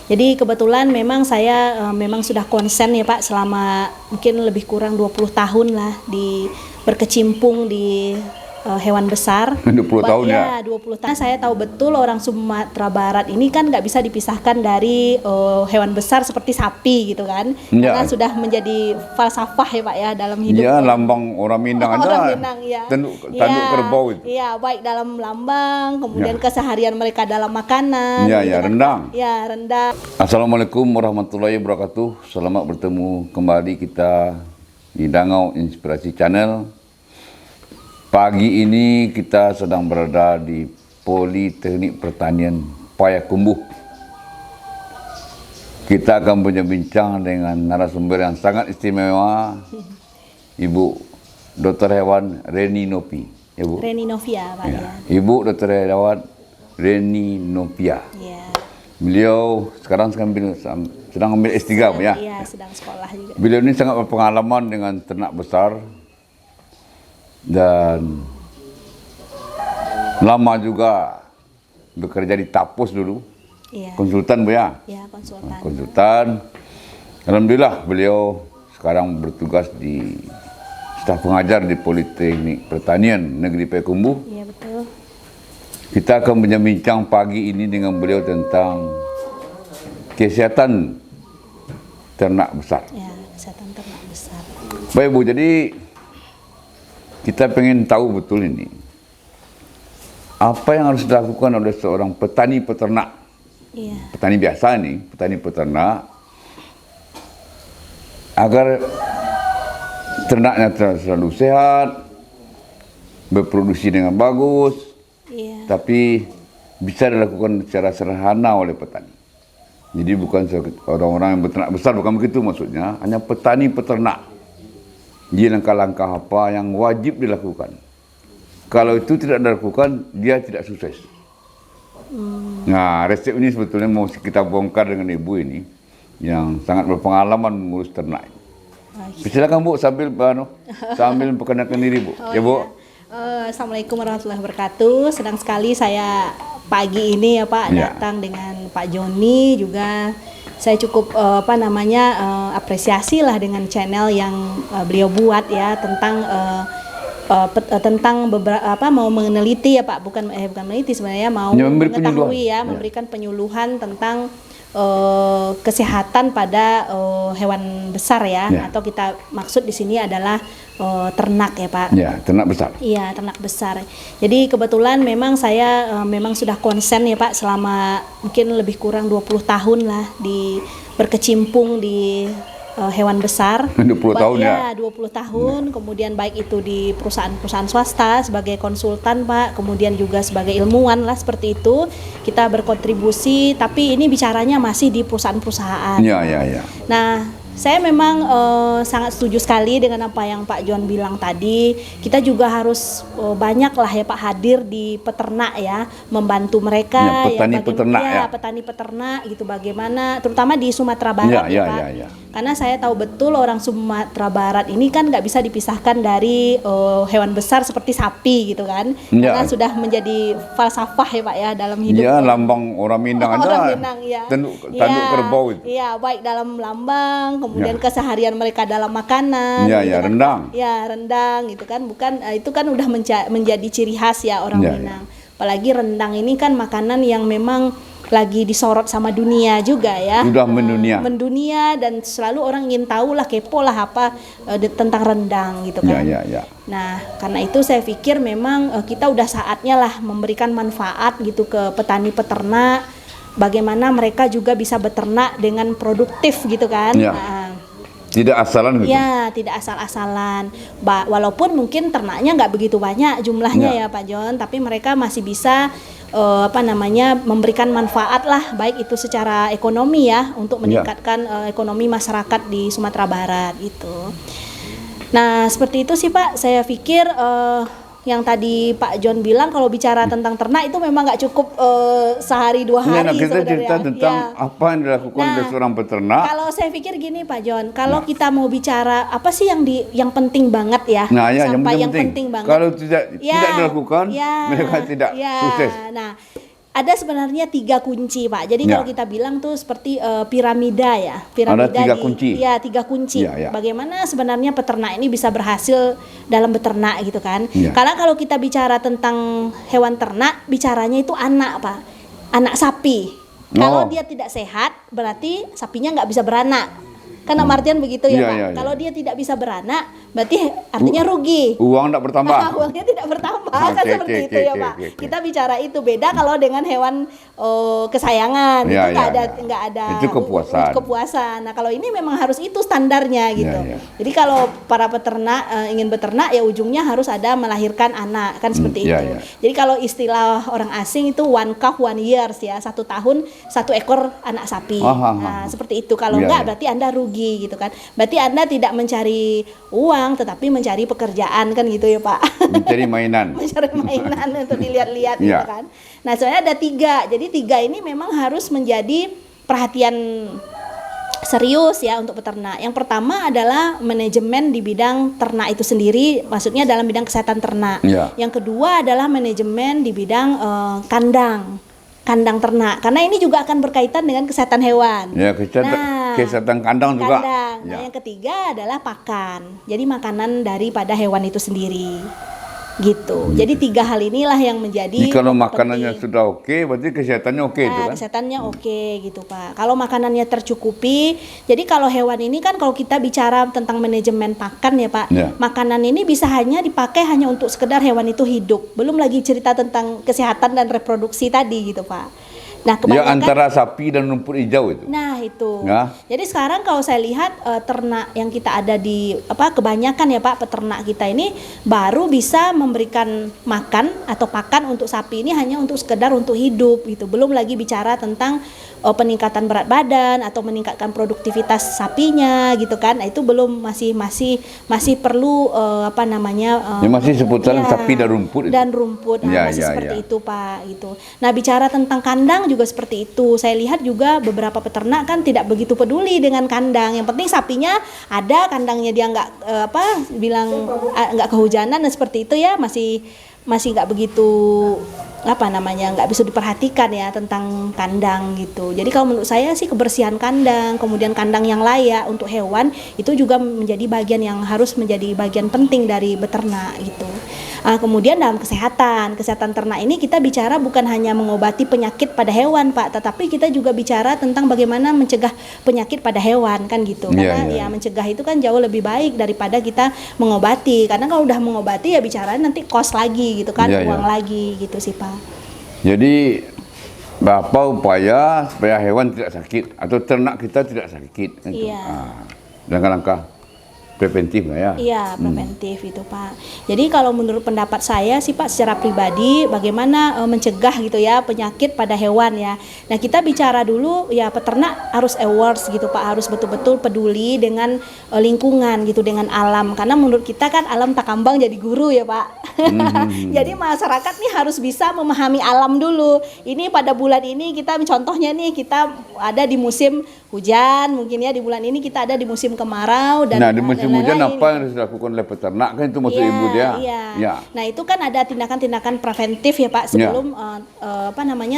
Jadi kebetulan memang saya memang sudah konsen ya Pak selama mungkin lebih kurang 20 tahun lah berkecimpung di hewan besar. 20 tahun ya? 20 tahun. Saya tahu betul orang Sumatera Barat ini kan nggak bisa dipisahkan dari hewan besar seperti sapi gitu kan. Ya. Karena sudah menjadi falsafah ya Pak ya dalam hidup. Iya, lambang orang Minang aja. Orang Minang ya. Tanduk Ya, kerbau itu. iya, baik dalam lambang, kemudian keseharian mereka dalam makanan. Iya, gitu ya, kan, rendang. Pak. Ya, rendang. Assalamualaikum warahmatullahi wabarakatuh. Selamat bertemu kembali kita di Dangau Inspirasi Channel. Pagi ini kita sedang berada di Politeknik Pertanian Payakumbuh. Kita akan berbincang dengan narasumber yang sangat istimewa, Ibu Dr. Hewan Reni Nopi. Ya, Bu? Reni Novia, Pak ya. Ibu Dr. Hewan Reni Novia. Ya. Beliau sekarang sedang ambil S3, Bu, ya? Iya, sedang sekolah juga. Beliau ini sangat berpengalaman dengan ternak besar dan lama juga bekerja di Tapus dulu. Iya. Konsultan, Bu, ya? Iya, konsultan. Konsultan. Alhamdulillah beliau sekarang bertugas di staf pengajar di Politeknik Pertanian Negeri Payakumbuh. Iya, betul. Kita akan berbincang pagi ini dengan beliau tentang kesehatan ternak besar. Ya, kesehatan ternak besar. Baik, Bu, jadi kita pengen tahu betul ini. Apa yang harus dilakukan oleh seorang petani peternak? Iya. Petani biasa nih, petani peternak, agar ternaknya selalu sehat, berproduksi dengan bagus, Iya. tapi bisa dilakukan secara sederhana oleh petani. Jadi bukan orang-orang yang berternak besar, bukan begitu maksudnya. Hanya petani peternak. Jadi langkah-langkah apa yang wajib dilakukan. Kalau itu tidak dilakukan, dia tidak sukses. Nah, resep ini sebetulnya mau kita bongkar dengan ibu ini yang sangat berpengalaman mengurus ternak. Silakan, Bu, sambil memperkenalkan diri, Bu. Ya, Bu. Assalamualaikum warahmatullahi wabarakatuh. Senang sekali saya pagi ini ya Pak Ya. datang dengan Pak Joni juga. Saya cukup apresiasi lah dengan channel yang beliau buat ya tentang beberapa mau meneliti ya Pak, bukan meneliti sebenarnya, mau Ya, mengetahui ya, penyuluhan. memberikan penyuluhan tentang kesehatan pada hewan besar ya, Ya. atau kita maksud di sini adalah ternak ya Pak. Ya, ternak besar. Iya, ternak besar. Jadi kebetulan memang saya memang sudah konsen ya Pak selama mungkin lebih kurang 20 tahun lah berkecimpung di hewan besar. 20 tahun ya? 20 tahun. Kemudian baik itu di perusahaan-perusahaan swasta sebagai konsultan Pak, kemudian juga sebagai ilmuwan lah seperti itu. Kita berkontribusi, tapi ini bicaranya masih di perusahaan-perusahaan. Ya. Nah, saya memang sangat setuju sekali dengan apa yang Pak John bilang tadi. Kita juga harus banyak lah ya Pak hadir di peternak ya, membantu mereka Ya, petani peternak ya. petani peternak gitu, bagaimana terutama di Sumatera Barat ya Pak. Ya. Karena saya tahu betul orang Sumatera Barat ini kan nggak bisa dipisahkan dari hewan besar seperti sapi gitu kan. Ya. Karena sudah menjadi falsafah ya Pak ya dalam hidup. Iya, lambang orang Minang aja. Orang Minang ya. Tanduk Ya, kerbau itu. Iya, baik dalam lambang, kemudian Ya. keseharian mereka dalam makanan. Ya, gitu ya, kan, rendang. Pak. Ya, rendang gitu kan, bukan itu kan udah menjadi ciri khas ya orang Ya, Minang. Apalagi rendang ini kan makanan yang memang lagi disorot sama dunia juga ya. Sudah mendunia. Mendunia, dan selalu orang ingin tahu lah, kepo lah apa tentang rendang gitu kan. Ya. Nah, karena itu saya pikir memang kita udah saatnya lah memberikan manfaat gitu ke petani peternak, bagaimana mereka juga bisa beternak dengan produktif gitu kan. Ya. Nah, Tidak asalan gitu. ya, tidak asal-asalan. Walaupun mungkin ternaknya nggak begitu banyak jumlahnya ya Pak John, tapi mereka masih bisa memberikan manfaat lah, baik itu secara ekonomi ya, untuk meningkatkan ekonomi masyarakat di Sumatera Barat gitu. Nah, seperti itu sih Pak. Saya pikir yang tadi Pak John bilang kalau bicara tentang ternak itu memang nggak cukup sehari dua hari Kita sebenarnya. cerita tentang Ya. apa yang dilakukan oleh seorang peternak. Kalau saya pikir gini Pak John, kalau kita mau bicara apa sih yang penting banget ya, Nah, ya, sampai yang penting banget. Kalau tidak dilakukan, mereka tidak sukses. Nah, Ada sebenarnya 3 kunci, Pak. Jadi Ya. kalau kita bilang tuh seperti piramida ya. Piramida Ada 3 kunci. Ya, 3 kunci. Ya, ya. Bagaimana sebenarnya peternak ini bisa berhasil dalam beternak gitu kan. Ya. Karena kalau kita bicara tentang hewan ternak, bicaranya itu anak, Pak. Anak sapi. Kalau Oh. dia tidak sehat, berarti sapinya nggak bisa beranak. Kan artian begitu ya, Iya, Pak. iya, iya. Kalau dia tidak bisa beranak, berarti artinya rugi. Uang tak bertambah. Uangnya tidak bertambah kan Oke, seperti oke, itu oke, ya, oke, Pak. oke. Kita bicara itu beda kalau dengan hewan kesayangan Ya, itu nggak ya, ada ya. nggak ada Itu kepuasan. kepuasan. Nah kalau ini memang harus itu standarnya gitu. Ya, ya. Jadi kalau para peternak ingin beternak ya ujungnya harus ada melahirkan anak kan seperti ya, itu. ya. Jadi kalau istilah orang asing itu 1 calf 1 years ya, 1 tahun 1 ekor anak sapi. Nah seperti itu. Kalau Ya, enggak ya. berarti Anda rugi gitu kan. Berarti Anda tidak mencari uang tetapi mencari pekerjaan kan gitu ya, Pak. Mencari mainan. Mencari mainan untuk dilihat-lihat Ya. gitu kan. Nah, soalnya ada 3. Jadi 3 ini memang harus menjadi perhatian serius ya untuk peternak. Yang pertama adalah manajemen di bidang ternak itu sendiri, maksudnya dalam bidang kesehatan ternak. Ya. Yang kedua adalah manajemen di bidang kandang ternak. Karena ini juga akan berkaitan dengan kesehatan hewan. Ya, kesehatan kandang juga. Kandang. Nah, Ya. yang ketiga adalah pakan. Jadi makanan daripada hewan itu sendiri. Gitu. Jadi 3 hal inilah yang menjadi Jadi kalau penting. makanannya sudah oke, berarti kesehatannya oke itu Nah, kan? kesehatannya oke gitu, Pak. Kalau makanannya tercukupi, jadi kalau hewan ini kan kalau kita bicara tentang manajemen pakan ya, Pak. Ya. Makanan ini bisa hanya dipakai hanya untuk sekedar hewan itu hidup. Belum lagi cerita tentang kesehatan dan reproduksi tadi gitu, Pak. Nah, Ya kebanyakan antara sapi dan rumput hijau itu. Nah itu. Ya. Jadi sekarang kalau saya lihat ternak yang kita ada di kebanyakan ya Pak peternak kita ini baru bisa memberikan makan atau pakan untuk sapi ini hanya untuk sekedar untuk hidup gitu. Belum lagi bicara tentang peningkatan berat badan atau meningkatkan produktivitas sapinya gitu kan. Nah, itu belum masih perlu Ya, masih seputaran ya, sapi dan rumput itu. dan rumput. Nah, Ya, masih ya, seperti ya. itu Pak gitu. Nah bicara tentang kandang juga seperti itu. Saya lihat juga beberapa peternak kan tidak begitu peduli dengan kandang. Yang penting sapinya ada, kandangnya dia nggak nggak kehujanan dan seperti itu ya, masih nggak begitu nggak bisa diperhatikan ya tentang kandang gitu. Jadi kalau menurut saya sih kebersihan kandang, kemudian kandang yang layak untuk hewan itu juga menjadi bagian yang harus menjadi bagian penting dari beternak gitu. Kemudian dalam kesehatan ternak ini kita bicara bukan hanya mengobati penyakit pada hewan Pak, tetapi kita juga bicara tentang bagaimana mencegah penyakit pada hewan kan gitu. Karena ya mencegah itu kan jauh lebih baik daripada kita mengobati. Karena kalau udah mengobati ya bicara nanti cost lagi gitu kan, uang lagi gitu sih Pak. Jadi apa upaya supaya hewan tidak sakit atau ternak kita tidak sakit kan itu. Iya. Langkah-langkah preventif lah ya. Iya, preventif itu Pak. Jadi kalau menurut pendapat saya sih Pak secara pribadi bagaimana mencegah gitu ya penyakit pada hewan ya. Nah kita bicara dulu ya peternak harus awareness gitu Pak, harus betul-betul peduli dengan lingkungan gitu, dengan alam. Karena menurut kita kan alam tak kambang jadi guru ya Pak. Jadi masyarakat nih harus bisa memahami alam dulu. Ini pada bulan ini kita contohnya nih kita ada di musim hujan, mungkin ya di bulan ini kita ada di musim kemarau dan di musim hujan lain-lain. apa yang harus dilakukan oleh peternak kan itu maksud ibu dia. Iya. Ya. Nah itu kan ada tindakan-tindakan preventif ya Pak sebelum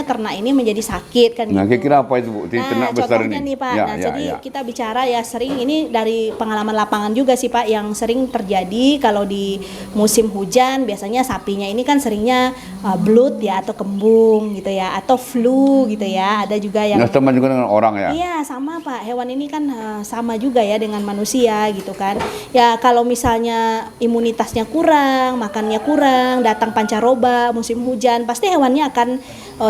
ternak ini menjadi sakit kan. Nah gitu. kira-kira apa itu Bu? Di ternak besar contohnya ini. nih Pak. Jadi kita bicara ya sering ini dari pengalaman lapangan juga sih Pak yang sering terjadi kalau di musim hujan biasanya sapinya ini kan seringnya blood ya atau kembung gitu ya atau flu gitu ya. Ada juga yang sama juga dengan orang ya. Iya sama Pak, hewan ini kan sama juga ya dengan manusia gitu kan. Ya kalau misalnya imunitasnya kurang, makannya kurang, datang pancaroba musim hujan, pasti hewannya akan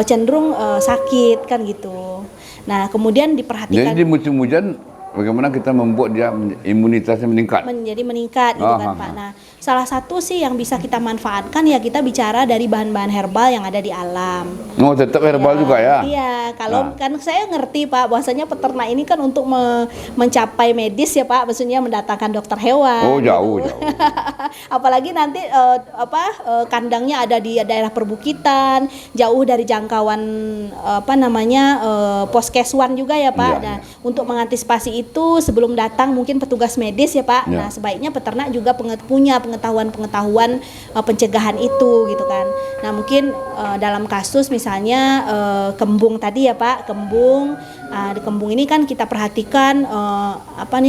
cenderung sakit kan gitu. Nah kemudian diperhatikan. Jadi di musim hujan bagaimana kita membuat dia imunitasnya meningkat? Menjadi meningkat gitu kan Pak. Nah salah satu sih yang bisa kita manfaatkan ya kita bicara dari bahan-bahan herbal yang ada di alam. Oh tetap herbal juga ya? Iya, kalau kan saya ngerti Pak, bahwasanya peternak ini kan untuk mencapai medis ya Pak, maksudnya mendatangkan dokter hewan. Oh jauh. Apalagi nanti kandangnya ada di daerah perbukitan, jauh dari jangkauan puskeswan juga ya Pak. Untuk mengantisipasi itu sebelum datang mungkin petugas medis ya Pak. Ya. Nah sebaiknya peternak juga punya pengetahuan pencegahan itu gitu kan. Nah mungkin dalam kasus misalnya kembung tadi ya Pak, kembung. Di kembung ini kan kita perhatikan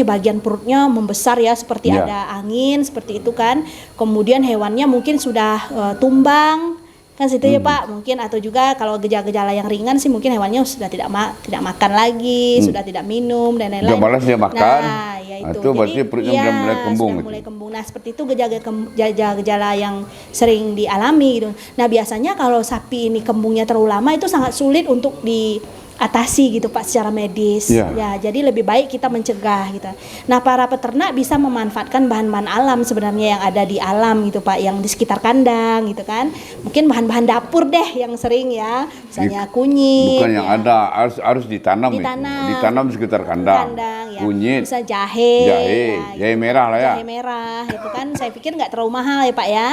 bagian perutnya membesar ya, seperti Ya. ada angin seperti itu kan. Kemudian hewannya mungkin sudah tumbang kan situ ya Pak, mungkin, atau juga kalau gejala-gejala yang ringan sih mungkin hewannya sudah tidak makan lagi, sudah tidak minum dan lain-lain. Sudah malas dia makan. Nah, ya itu. Itu berarti perutnya sudah mulai kembung sudah gitu. mulai kembung. Nah, seperti itu gejala-gejala yang sering dialami gitu. Nah, biasanya kalau sapi ini kembungnya terlalu lama itu sangat sulit untuk diatasi gitu Pak secara medis. Ya. Ya, jadi lebih baik kita mencegah gitu. Nah, para peternak bisa memanfaatkan bahan-bahan alam sebenarnya yang ada di alam gitu Pak, yang di sekitar kandang gitu kan. Mungkin bahan-bahan dapur deh yang sering ya, misalnya kunyit. Bukan yang ya. ada, harus ditanam itu. Ditanam. Ditanam di sekitar kandang. Ya. Kunyit. Bisa jahe. Jahe merah lah ya. Jahe merah itu kan saya pikir nggak terlalu mahal ya Pak ya.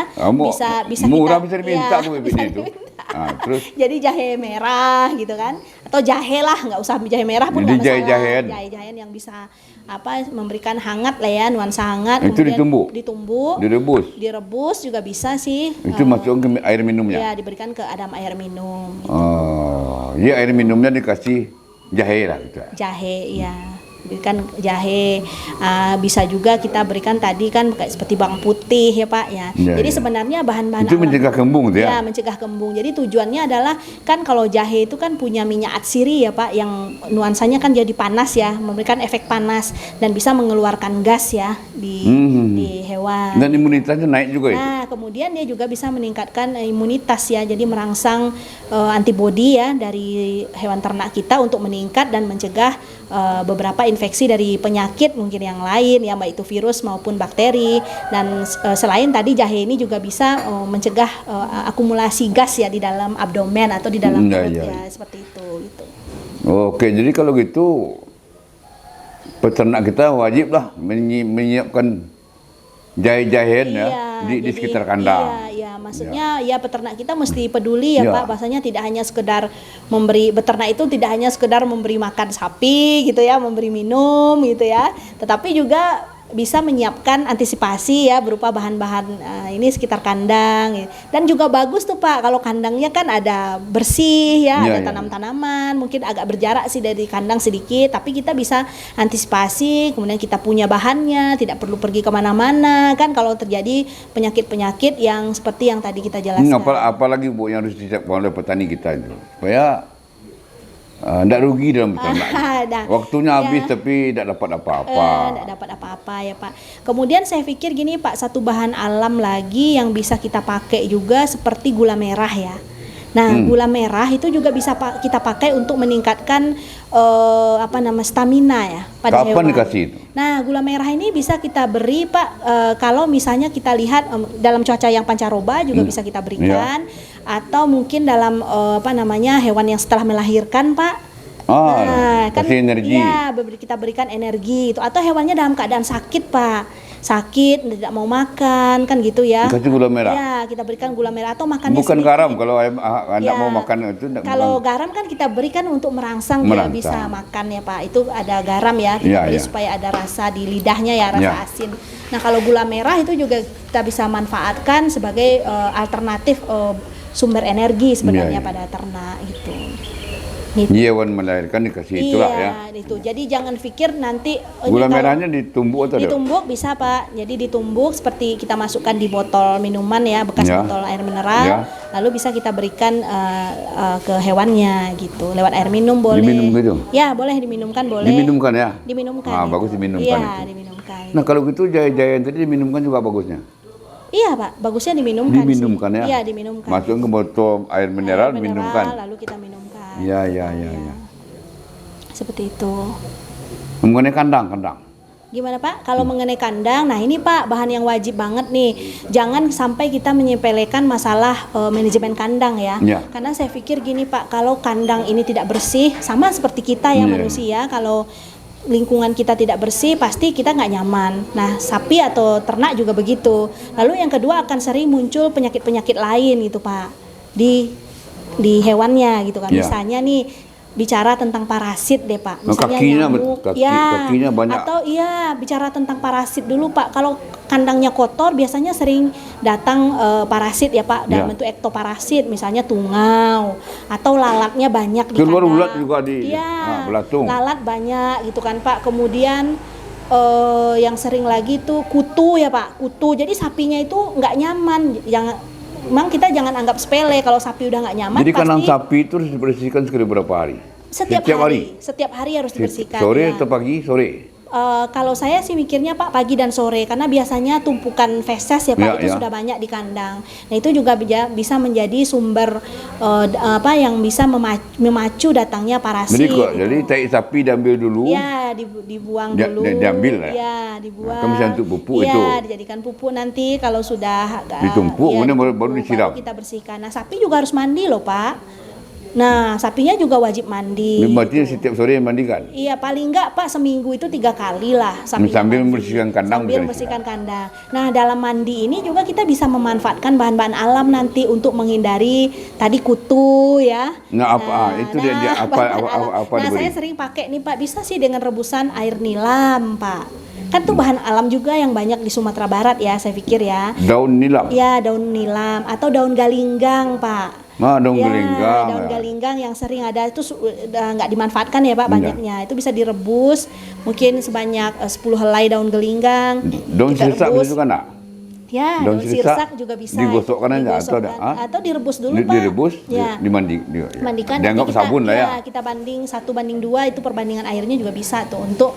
Bisa murah kita, bisa diminta tuh bisa bibitnya itu. diminta. Terus Jadi jahe merah gitu kan, atau jahe lah, nggak usah jahe merah pun Jadi nggak masalah. jahe-jahean. Jahe-jahean yang bisa memberikan hangat lah ya, nuansa hangat. Itu kemudian ditumbuk, direbus juga bisa sih. itu masukkan ke air minumnya. Ya, diberikan ke adam air minum. Ya air minumnya dikasih jahe lah gitu. Jahe ya, berikan jahe. Bisa juga kita berikan tadi kan kayak seperti bawang putih ya Pak ya. Ya, Jadi ya. sebenarnya bahan-bahan Itu alam- mencegah kembung tuh ya? Ya, mencegah kembung. Jadi tujuannya adalah kan kalau jahe itu kan punya minyak atsiri ya Pak, yang nuansanya kan jadi panas ya, memberikan efek panas dan bisa mengeluarkan gas ya di hewan. Dan imunitasnya naik juga itu. Nah, kemudian dia juga bisa meningkatkan imunitas ya, jadi merangsang antibodi ya dari hewan ternak kita untuk meningkat dan mencegah beberapa infeksi dari penyakit mungkin yang lain ya, baik itu virus maupun bakteri. Dan selain tadi jahe ini juga bisa mencegah akumulasi gas ya di dalam abdomen atau di dalam perut ya, seperti itu gitu. Oke, jadi kalau gitu peternak kita wajiblah menyiapkan jahe-jahean ya di jadi, sekitar kandang. Iya, maksudnya ya peternak kita mesti peduli ya Pak, bahasanya tidak hanya sekedar beternak itu tidak hanya sekedar memberi makan sapi gitu ya, memberi minum gitu ya, tetapi juga bisa menyiapkan antisipasi ya berupa bahan-bahan ini sekitar kandang ya. Dan juga bagus tuh Pak kalau kandangnya kan ada bersih ya, ada tanam-tanaman, mungkin agak berjarak sih dari kandang sedikit, tapi kita bisa antisipasi, kemudian kita punya bahannya, tidak perlu pergi kemana-mana kan kalau terjadi penyakit-penyakit yang seperti yang tadi kita jelaskan. Apalagi Bu yang harus disiapkan oleh petani kita itu supaya tidak rugi dalam peternak. Waktunya habis tapi tidak dapat apa-apa. Tidak dapat apa-apa ya Pak. Kemudian saya pikir gini Pak, satu bahan alam lagi yang bisa kita pakai juga seperti gula merah ya. Nah, gula merah itu juga bisa kita pakai untuk meningkatkan stamina ya pada hewan. Kapan dikasih itu? Nah, gula merah ini bisa kita beri Pak kalau misalnya kita lihat dalam cuaca yang pancaroba juga bisa kita berikan, atau mungkin dalam hewan yang setelah melahirkan Pak. Kasih energi. Iya, kita berikan energi itu, atau hewannya dalam keadaan sakit Pak. Sakit, tidak mau makan kan gitu ya. Kasih gula merah. Ya, kita berikan gula merah atau makannya Bukan sedikit. garam kalau Anda mau makan itu. Kalau garam kan kita berikan untuk merangsang dia bisa makan ya Pak. Itu ada garam ya, kita beri supaya ada rasa di lidahnya ya, rasa asin. Nah, kalau gula merah itu juga kita bisa manfaatkan sebagai alternatif sumber energi sebenarnya pada ternak gitu. Iya, hewan melahirkan dikasih itulah ya. Itu. Jadi jangan pikir nanti gula merahnya ditumbuk atau ditumbuk bisa Pak. Jadi ditumbuk seperti kita masukkan di botol minuman ya, bekas botol air mineral. Lalu bisa kita berikan ke hewannya gitu. Lewat air minum boleh. Diminum gitu? Ya, boleh diminumkan boleh. Diminumkan ya? Diminumkan. Bagus diminumkan. Iya, diminumkan. Nah, kalau gitu jahe-jahean tadi diminumkan juga bagusnya. Iya Pak, bagusnya diminumkan. Diminumkan ya? Iya, diminumkan. Masukkan ke botol air mineral, minumkan. Lalu kita minumkan. Iya. Seperti itu. Mengenai kandang. Gimana Pak? Kalau mengenai kandang, nah ini Pak bahan yang wajib banget nih. Jangan sampai kita menyepelekan masalah manajemen kandang ya. Karena saya pikir gini Pak, kalau kandang ini tidak bersih, sama seperti kita ya manusia, kalau lingkungan kita tidak bersih pasti kita nggak nyaman. Nah, sapi atau ternak juga begitu. Lalu yang kedua akan sering muncul penyakit-penyakit lain gitu Pak di hewannya gitu kan. Misalnya nih bicara tentang parasit deh Pak. Nah, Misalnya kakinya, nyamuk, kakinya banyak. Atau bicara tentang parasit dulu Pak. Kalau kandangnya kotor biasanya sering datang parasit ya Pak, dalam bentuk ektoparasit, misalnya tungau atau lalatnya banyak di Keluar kandang. ulat juga di belatung. Lalat banyak gitu kan Pak. Kemudian yang sering lagi tuh kutu ya Pak, kutu. Jadi sapinya itu nggak nyaman. Memang kita jangan anggap sepele kalau sapi udah nggak nyaman. Jadi kandang pasti sapi itu harus dibersihkan sekali berapa hari? setiap hari harus dibersihkan. Sore ya. atau pagi? Sore. Kalau saya sih mikirnya Pak pagi dan sore, karena biasanya tumpukan feses ya Pak itu sudah banyak di kandang. Nah itu juga bisa menjadi sumber yang bisa memacu datangnya parasit. Jadi tai sapi diambil dulu. Ya, dibuang dulu. Diambil lah. Ya, dibuang. Kan bisa untuk pupuk itu. Ya, dijadikan pupuk nanti kalau sudah ditumpuk, kemudian baru disiram. Baru kita bersihkan. Nah sapi juga harus mandi loh Pak. Nah, sapinya juga wajib mandi. Berarti setiap sore mandikan? Iya, paling enggak Pak seminggu itu 3 kali lah. Sambil membersihkan kandang. Sambil membersihkan kandang. Nah, dalam mandi ini juga kita bisa memanfaatkan bahan-bahan alam nanti untuk menghindari tadi kutu ya. Saya sering pakai nih Pak, bisa sih dengan rebusan air nilam Pak. Kan tuh bahan alam juga yang banyak di Sumatera Barat ya, saya pikir ya. Daun nilam? Ya, daun nilam atau daun galinggang Pak. Daun galinggang yang sering ada itu nggak dimanfaatkan ya Pak banyaknya. Itu bisa direbus mungkin sebanyak 10 helai daun galinggang. Daun sirsak bisa juga enggak? Ya, daun sirsak juga bisa. Digosokkan aja atau direbus dulu Pak. Direbus, Mandikan. Dianggap sabun lah ya. Kita banding 1:2 itu perbandingan airnya juga bisa tuh untuk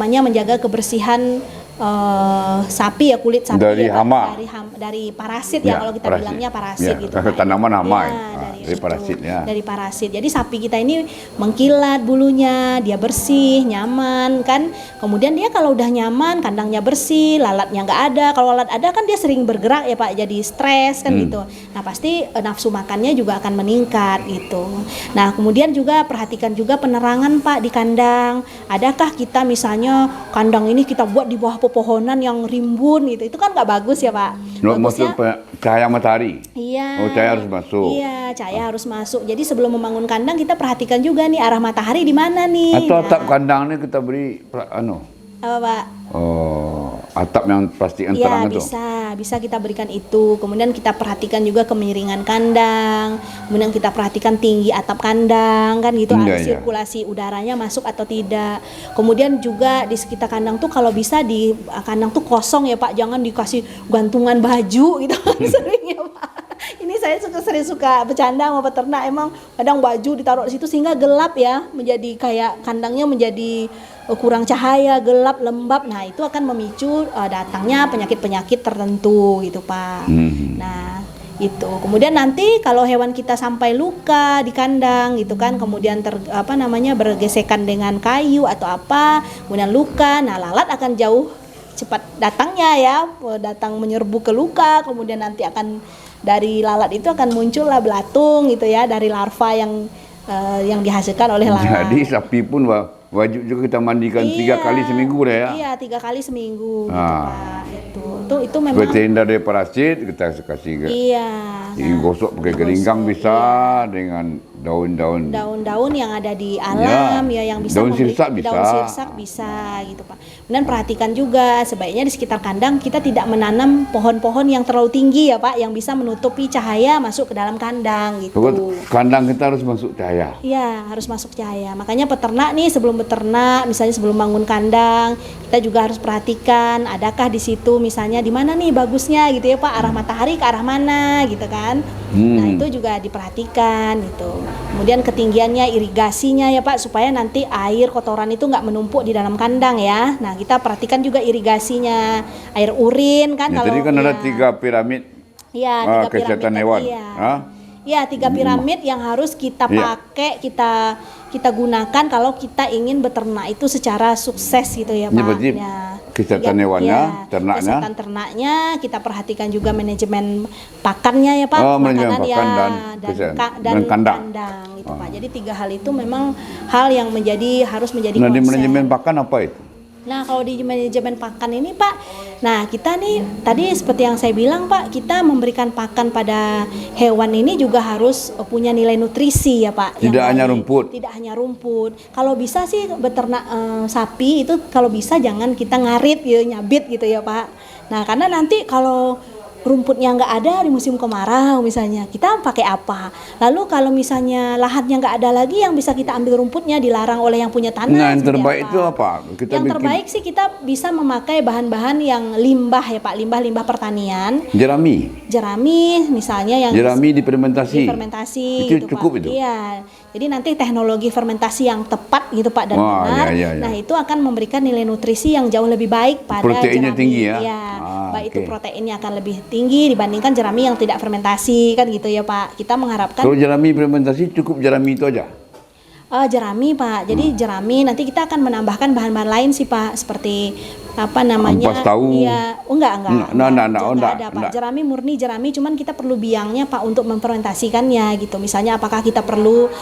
menjaga kebersihan sapi ya, kulit sapi dari hama, dari parasit ya, kalau kita bilangnya parasit gitu tanaman hama dari parasit ya. Dari parasit. Jadi sapi kita ini mengkilat bulunya, dia bersih, nyaman kan. Kemudian dia kalau udah nyaman, kandangnya bersih, lalatnya nggak ada. Kalau lalat ada kan dia sering bergerak ya Pak, jadi stres kan gitu. Nah pasti nafsu makannya juga akan meningkat gitu. Nah kemudian juga perhatikan juga penerangan Pak di kandang. Adakah kita misalnya kandang ini kita buat di bawah pepohonan yang rimbun gitu, itu kan nggak bagus ya Pak. Maksud cahaya matahari. Iya. Cahaya harus masuk. Iya, cahaya harus masuk. Jadi sebelum membangun kandang kita perhatikan juga nih arah matahari di mana nih. Atau atap kandang ini kita beri apa Pak? Atap yang plastik yang terang itu. Bisa kita berikan itu. Kemudian kita perhatikan juga kemiringan kandang. Kemudian kita perhatikan tinggi atap kandang kan gitu, sirkulasi udaranya masuk atau tidak. Kemudian juga di sekitar kandang tuh kalau bisa di kandang tuh kosong ya Pak, jangan dikasih gantungan baju gitu sering ya Pak. Ini saya sering suka bercanda sama peternak, emang kadang baju ditaruh di situ sehingga gelap ya, menjadi kayak kandangnya menjadi kurang cahaya, gelap, lembab. Nah itu akan memicu datangnya penyakit-penyakit tertentu gitu Pak. Nah itu kemudian nanti kalau hewan kita sampai luka di kandang gitu kan, kemudian bergesekan dengan kayu atau apa, kemudian luka, nah lalat akan jauh cepat datangnya ya, datang menyerbu ke luka. Kemudian nanti akan dari lalat itu akan muncullah belatung gitu ya, dari larva yang dihasilkan oleh lalat. Jadi sapi pun wajib juga kita mandikan 3 kali seminggu dah ya. Iya, 3 kali seminggu gitu Pak. Itu memang terhindar dari parasit, kita kasih gosok pakai gelinggang bisa, dengan daun-daun yang ada di alam yang bisa daun sirsak bisa gitu Pak. Kemudian perhatikan juga sebaiknya di sekitar kandang kita tidak menanam pohon-pohon yang terlalu tinggi ya Pak, yang bisa menutupi cahaya masuk ke dalam kandang gitu. Kandang kita harus masuk cahaya. Iya, harus masuk cahaya. Makanya peternak nih sebelum beternak, misalnya sebelum bangun kandang, kita juga harus perhatikan adakah di situ misalnya di mana nih bagusnya gitu ya Pak, arah matahari ke arah mana gitu kan. Nah itu juga diperhatikan gitu. Kemudian ketinggiannya, irigasinya ya Pak, supaya nanti air kotoran itu nggak menumpuk di dalam kandang ya. Nah kita perhatikan juga irigasinya, air urin kan. Tadi kan ada 3 piramid. Iya, 3 kesehatan piramid hewan. Ya 3 piramid yang harus kita pakai, kita gunakan kalau kita ingin beternak itu secara sukses gitu ya Pak. Kesehatan hewannya, ternaknya. Kesehatan ternaknya, kita perhatikan juga manajemen pakannya ya Pak. Manajemen pakan dan kandang gitu Pak. Jadi 3 hal itu memang hal yang harus menjadi Nah, konsen. di manajemen pakan apa itu? Nah, kalau di manajemen pakan ini Pak, nah kita nih tadi seperti yang saya bilang Pak, kita memberikan pakan pada hewan ini juga harus punya nilai nutrisi ya Pak. Tidak yang hanya baik. rumput. Tidak hanya rumput. Kalau bisa sih beternak sapi itu kalau bisa jangan kita ngarit gitu, nyabit gitu ya Pak. Nah, karena nanti kalau rumputnya nggak ada di musim kemarau misalnya, kita pakai apa? Lalu kalau misalnya lahannya nggak ada lagi yang bisa kita ambil rumputnya, dilarang oleh yang punya tanah. Nah, yang seperti terbaik itu apa? Yang terbaik sih kita bisa memakai bahan-bahan yang limbah ya Pak, limbah-limbah pertanian. Jerami misalnya yang jerami difermentasi. Itu gitu, cukup Pak. itu. Iya. Jadi nanti teknologi fermentasi yang tepat gitu Pak dan Wah, benar. iya. Nah, itu akan memberikan nilai nutrisi yang jauh lebih baik pada proteinnya jerami. tinggi ya. Iya. Baik itu proteinnya akan lebih tinggi dibandingkan jerami yang tidak fermentasi kan gitu ya Pak. Kita mengharapkan kalau jerami fermentasi cukup jerami itu aja. Jerami Pak, jadi jerami nanti kita akan menambahkan bahan-bahan lain sih Pak, seperti apa namanya? Ampas tahu. Iya, enggak ada Pak. Enggak. Jerami murni jerami, cuman kita perlu biangnya Pak untuk memfermentasikannya gitu. Misalnya apakah kita perlu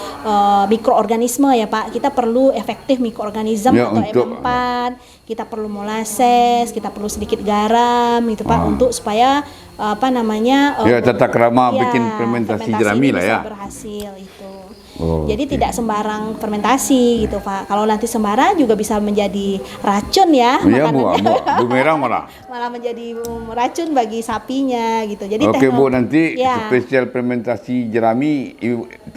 mikroorganisme ya Pak? Kita perlu efektif mikroorganisme Ya, atau untuk M4, kita perlu molases, kita perlu sedikit garam gitu Pak untuk supaya apa namanya? Ya, tata krama ya, bikin fermentasi jerami ini lah ya. bisa berhasil itu. Oke. Jadi tidak sembarang fermentasi gitu Pak. Kalau nanti sembarang juga bisa menjadi racun ya Iya Bu, makanannya. bumerang malah. Malah menjadi racun bagi sapinya gitu. Jadi Oke Bu, nanti ya. spesial fermentasi jerami,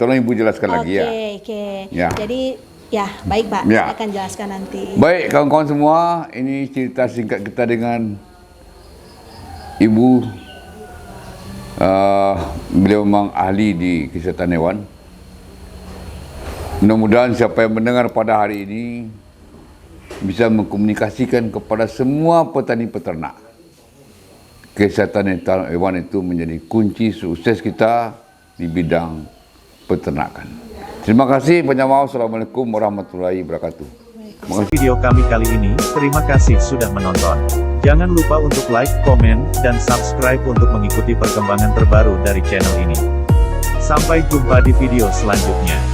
tolong Ibu jelaskan lagi ya. Oke. Ya. Jadi ya baik Pak, Ya. saya akan jelaskan nanti. Baik kawan-kawan semua, ini cerita singkat kita dengan Ibu. Beliau memang ahli di kesehatan hewan. Mudah-mudahan siapa yang mendengar pada hari ini bisa mengkomunikasikan kepada semua petani peternak. Kesehatan hewan itu menjadi kunci sukses kita di bidang peternakan. Terima kasih, banyak maaf. Assalamualaikum warahmatullahi wabarakatuh. Video kami kali ini, terima kasih sudah menonton. Jangan lupa untuk like, komen, dan subscribe untuk mengikuti perkembangan terbaru dari channel ini. Sampai jumpa di video selanjutnya.